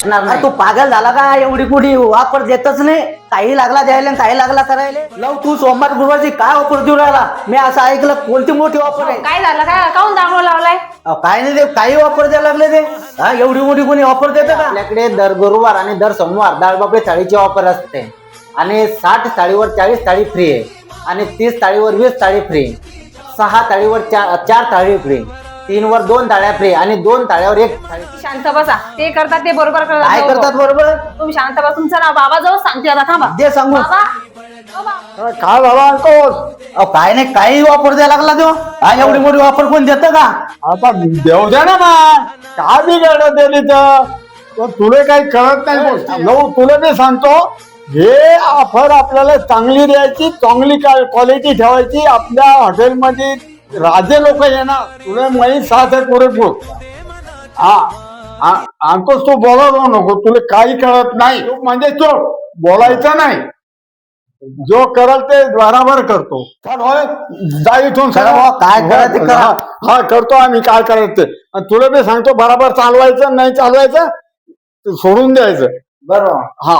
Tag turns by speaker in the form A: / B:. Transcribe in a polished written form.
A: अरे तू पागल झाला का? एवढी कुठे ऑफर देतच नाही. काही लागला द्यायला आणि काही लागला करायला. लव तू सोमवार गुरुवारची काय ऑफर देऊ राहिला? मी असं ऐकलं कोणती मोठी ऑफर आहे?
B: काय झालं? काय काऊन दांगडो लावलाय?
A: काय नाही ते काही ऑफर द्यायला लागले ते. हा एवढी मोठी कोणी ऑफर देतं का?
C: आपल्याकडे दर गुरुवार आणि दर सोमवार डाळ बापडे थाळीची ऑफर असते आणि 60 थाळीवर 40 थाळी फ्री आहे आणि 30 थाळीवर 20 थाळी फ्री, 6 थाळीवर 4 थाळी फ्री, 3 वर 2 थाळ्या फ्री आणि 2 थाळ्यावर 1 थाळी.
B: शांत बसा. ते करतात ते बरोबर
A: काय
B: करतात.
A: करतात बरोबर?
B: तुम्ही शांत बसा. तुमचं नाव बाबा जवळ सांगते आता. थांबा
A: दे सांगू.
B: बाबा. ओ बाबा.
A: काय बाबा अंकोस काय नाही काही ऑफर द्यायला लागला तो. हा एवढी मोठी ऑफर कोण देतं का?
D: आता देऊ द्या ना काय बिघडत दिली तर तुला काही कळत नाही गोष्टी. नऊ तुला मी सांगतो हे ऑफर आपल्याला चांगली द्यायची, चांगली क्वालिटी ठेवायची. आपल्या हॉटेलमध्ये राजे लोक येणार, तुला माहीत साथ आहे पुरेपूर. हा अंकुश तू बोलावं नको, तुला काही कळत नाही. तू म्हणजे तो बोलायचं नाही. जो करल ते बराबर करतो. चल होय जा इथून.
A: चला बुवा, काय करायचं ते करा.
D: हा करतो आम्ही काय करायचं ते. आणि तुला मी सांगतो बराबर चालवायचं, नाही चालवायचं सोडून द्यायचं.
A: बरोबर.
D: हा